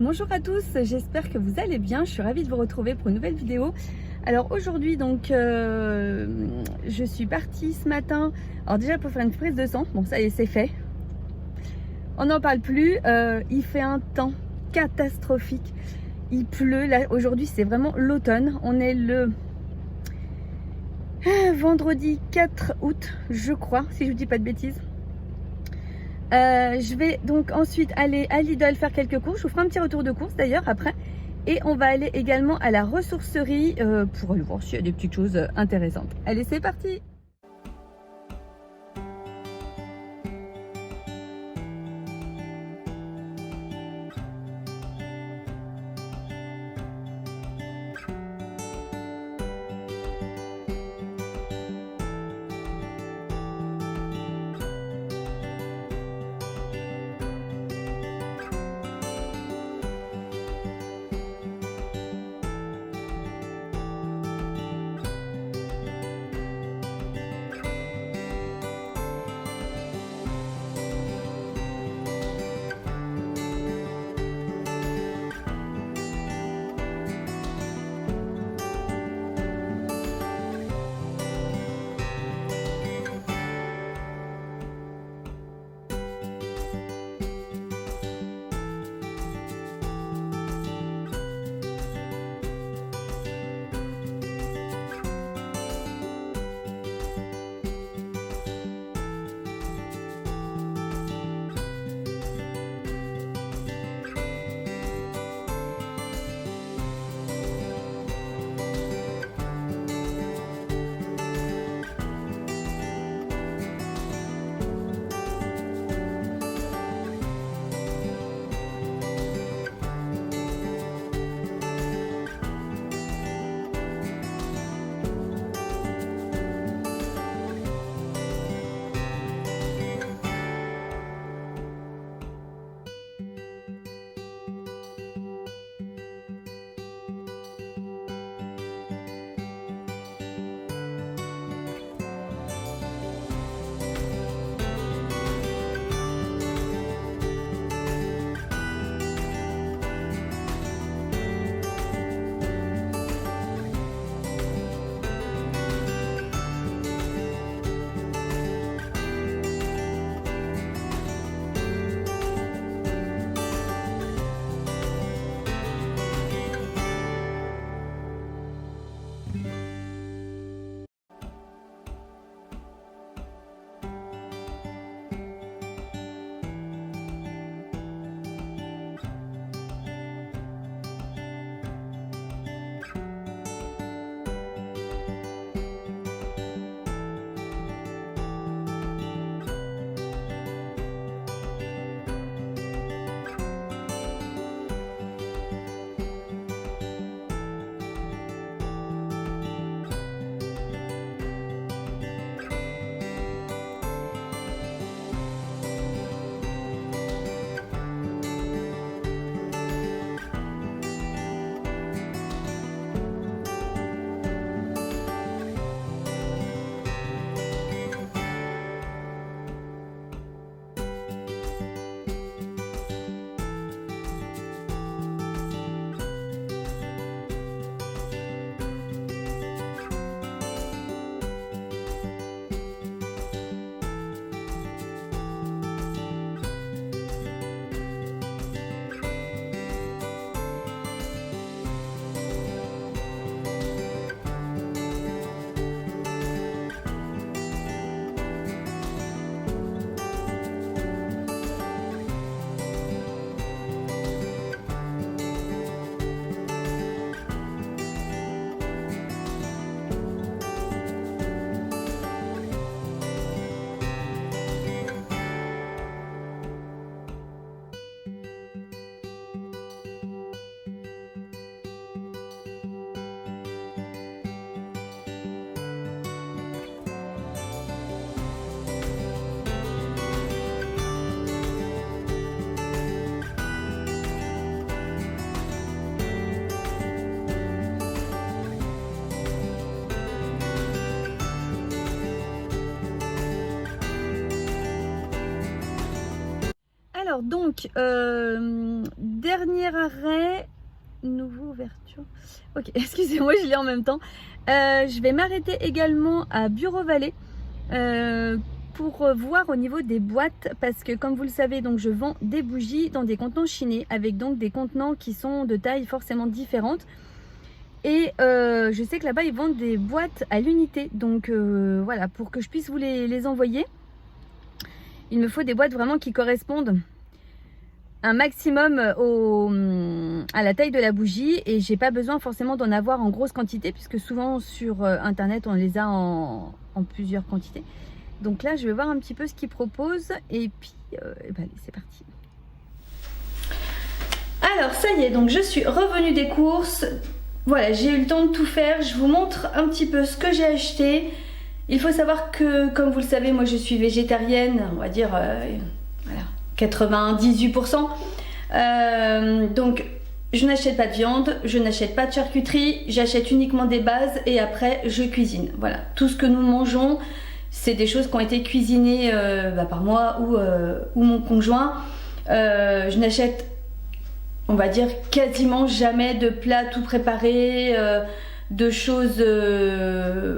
Bonjour à tous, j'espère que vous allez bien. Je suis ravie de vous retrouver pour une nouvelle vidéo. Alors aujourd'hui donc je suis partie ce matin, alors déjà pour faire une prise de sang. Bon, ça y est, c'est fait, on n'en parle plus. Il fait un temps catastrophique, il pleut là. Aujourd'hui c'est vraiment l'automne. On est le vendredi 4 août je crois, si je vous dis pas de bêtises. Je vais donc ensuite aller à Lidl faire quelques courses. Je vous ferai un petit retour de course d'ailleurs après. Et on va aller également à la ressourcerie pour aller voir s'il y a des petites choses intéressantes. Allez, c'est parti! Alors donc, dernier arrêt, nouveau ouverture. Ok, excusez-moi, je lis en même temps. Je vais m'arrêter également à Bureau Vallée pour voir au niveau des boîtes, parce que comme vous le savez, donc je vends des bougies dans des contenants chinés, avec donc des contenants qui sont de taille forcément différentes. Et je sais que là-bas ils vendent des boîtes à l'unité, donc voilà, pour que je puisse vous les envoyer, il me faut des boîtes vraiment qui correspondent un maximum à la taille de la bougie, et j'ai pas besoin forcément d'en avoir en grosse quantité, puisque souvent sur internet on les a en plusieurs quantités. Donc là je vais voir un petit peu ce qu'ils proposent, et puis ben, allez, c'est parti. Alors ça y est, donc je suis revenue des courses. Voilà, j'ai eu le temps de tout faire. Je vous montre un petit peu ce que j'ai acheté. Il faut savoir que, comme vous le savez, moi je suis végétarienne, on va dire voilà, 98%. Donc je n'achète pas de viande, je n'achète pas de charcuterie, j'achète uniquement des bases et après je cuisine. Voilà, tout ce que nous mangeons, c'est des choses qui ont été cuisinées par moi ou mon conjoint. Je n'achète, on va dire, quasiment jamais de plats tout préparés, de choses,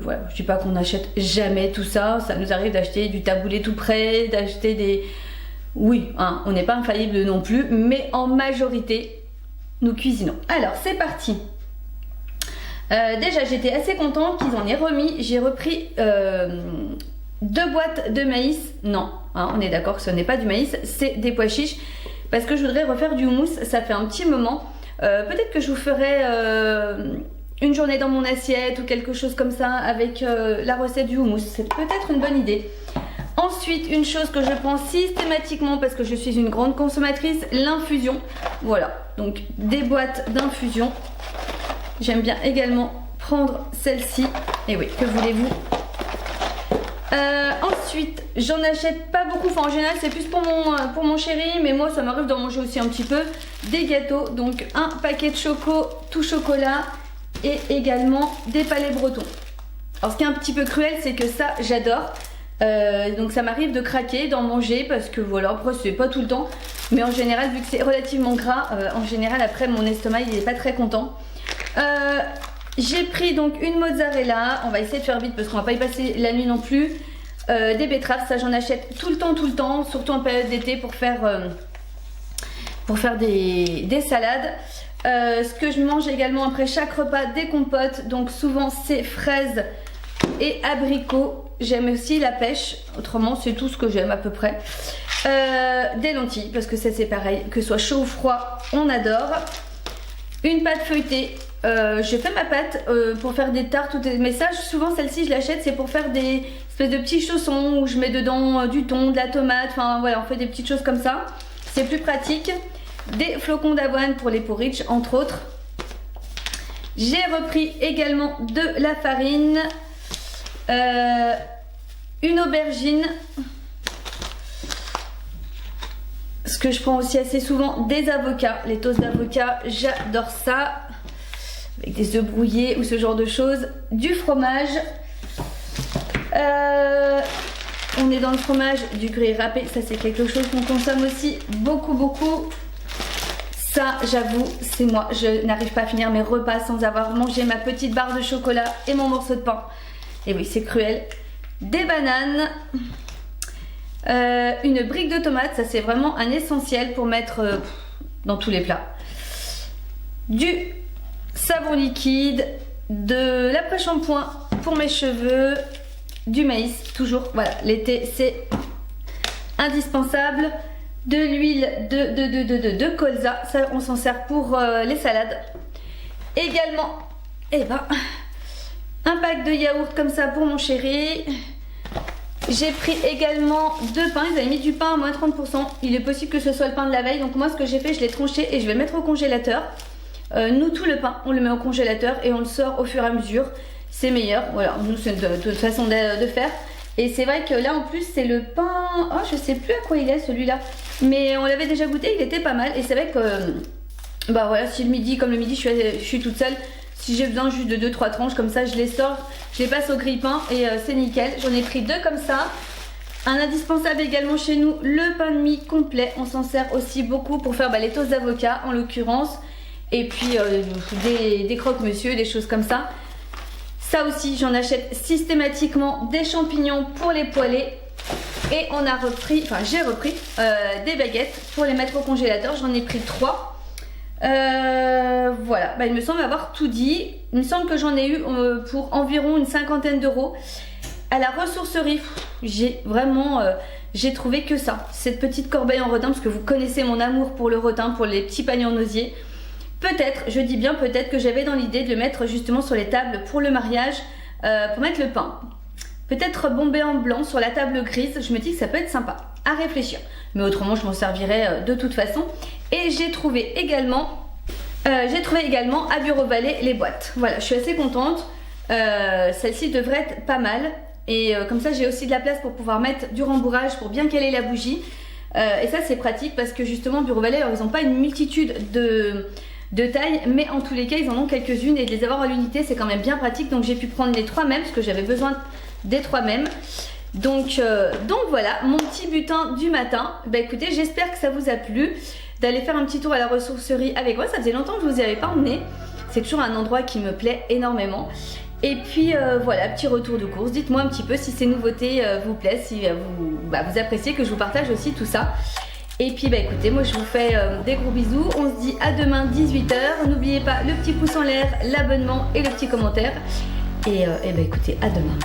voilà, je dis pas qu'on n'achète jamais tout ça, ça nous arrive d'acheter du taboulé tout prêt, d'acheter des... Oui, hein, on n'est pas infaillible non plus, mais en majorité, nous cuisinons. Alors, c'est parti. Déjà, j'étais assez contente qu'ils en aient remis. J'ai repris 2 boîtes de maïs. Non, hein, on est d'accord que ce n'est pas du maïs, c'est des pois chiches. Parce que je voudrais refaire du houmous, ça fait un petit moment. Peut-être que je vous ferai une journée dans mon assiette ou quelque chose comme ça avec la recette du houmous. C'est peut-être une bonne idée. Ensuite, une chose que je prends systématiquement parce que je suis une grande consommatrice, l'infusion. Voilà, donc des boîtes d'infusion. J'aime bien également prendre celle-ci. Et oui, que voulez-vous? Ensuite, j'en achète pas beaucoup, enfin en général c'est plus pour mon chéri, mais moi ça m'arrive d'en manger aussi un petit peu. Des gâteaux, donc un paquet de choco tout chocolat et également des palets bretons. Alors ce qui est un petit peu cruel, c'est que ça j'adore, donc ça m'arrive de craquer, d'en manger parce que voilà, après c'est pas tout le temps, mais en général vu que c'est relativement gras, en général après mon estomac il est pas très content. J'ai pris donc une mozzarella, on va essayer de faire vite parce qu'on va pas y passer la nuit non plus. Des betteraves, ça j'en achète tout le temps, surtout en période d'été pour faire des salades. Ce que je mange également après chaque repas, des compotes, donc souvent c'est fraises et abricots. J'aime aussi la pêche, autrement c'est tout ce que j'aime à peu près. Des lentilles, parce que ça c'est pareil, que ce soit chaud ou froid, on adore. Une pâte feuilletée. Je fais ma pâte pour faire des tartes ou des messages. Souvent celle-ci je l'achète, c'est pour faire des espèces de petits chaussons où je mets dedans du thon, de la tomate, enfin voilà, on fait des petites choses comme ça. C'est plus pratique. Des flocons d'avoine pour les porridge entre autres. J'ai repris également de la farine, une aubergine. Ce que je prends aussi assez souvent, des avocats, les toasts d'avocat, j'adore ça. Avec des œufs brouillés ou ce genre de choses. Du fromage. On est dans le fromage, du gruyère râpé. Ça c'est quelque chose qu'on consomme aussi beaucoup. Ça j'avoue, c'est moi. Je n'arrive pas à finir mes repas sans avoir mangé ma petite barre de chocolat et mon morceau de pain. Et oui, c'est cruel. Des bananes. Une brique de tomate. Ça c'est vraiment un essentiel pour mettre dans tous les plats. Du savon liquide, de l'après-shampoing pour mes cheveux, du maïs, toujours, voilà, l'été c'est indispensable, de l'huile de colza, ça on s'en sert pour les salades. Également, un pack de yaourt comme ça pour mon chéri. J'ai pris également 2 pains, ils avaient mis du pain à moins 30%, il est possible que ce soit le pain de la veille, donc moi ce que j'ai fait, je l'ai tranché et je vais le mettre au congélateur. Nous tout le pain on le met au congélateur et on le sort au fur et à mesure, c'est meilleur, voilà, nous c'est de façon de faire. Et c'est vrai que là en plus c'est le pain, oh je sais plus à quoi il est celui-là, mais on l'avait déjà goûté, il était pas mal. Et c'est vrai que bah voilà, si le midi, comme le midi je suis toute seule, si j'ai besoin juste de 2-3 tranches comme ça, je les sors, je les passe au grille-pain et c'est nickel. J'en ai pris 2 comme ça. Un indispensable également chez nous, le pain de mie complet. On s'en sert aussi beaucoup pour faire les toasts d'avocat en l'occurrence. Et puis des croque-monsieur, des choses comme ça. Ça aussi, j'en achète systématiquement. Des champignons pour les poêler. Et on a repris, enfin j'ai repris des baguettes pour les mettre au congélateur. J'en ai pris 3. Voilà, il me semble avoir tout dit. Il me semble que j'en ai eu pour environ une 50aine d'euros. À la ressourcerie, j'ai vraiment j'ai trouvé que ça, cette petite corbeille en redin, parce que vous connaissez mon amour pour le redin, pour les petits paniers en osier. Peut-être, je dis bien peut-être, que j'avais dans l'idée de le mettre justement sur les tables pour le mariage, pour mettre le pain. Peut-être bombé en blanc sur la table grise, je me dis que ça peut être sympa, à réfléchir. Mais autrement, je m'en servirai de toute façon. Et j'ai trouvé également à Bureau Vallée les boîtes. Voilà, je suis assez contente. Celle-ci devrait être pas mal. Et comme ça, j'ai aussi de la place pour pouvoir mettre du rembourrage pour bien caler la bougie. Et ça, c'est pratique parce que justement, Bureau Vallée, alors, ils n'ont pas une multitude de tailles, mais en tous les cas, ils en ont quelques-unes. Et de les avoir à l'unité, c'est quand même bien pratique. Donc, j'ai pu prendre les 3 mêmes parce que j'avais besoin des 3 mêmes. Donc voilà, mon petit butin du matin. Écoutez, j'espère que ça vous a plu d'aller faire un petit tour à la ressourcerie avec moi. Ça faisait longtemps que je vous y avais pas emmené. C'est toujours un endroit qui me plaît énormément. Et puis voilà, petit retour de course. Dites-moi un petit peu si ces nouveautés vous plaisent, si vous appréciez que je vous partage aussi tout ça. Et puis écoutez, moi je vous fais des gros bisous. On se dit à demain 18 h. N'oubliez pas le petit pouce en l'air, l'abonnement et le petit commentaire. Et écoutez, à demain.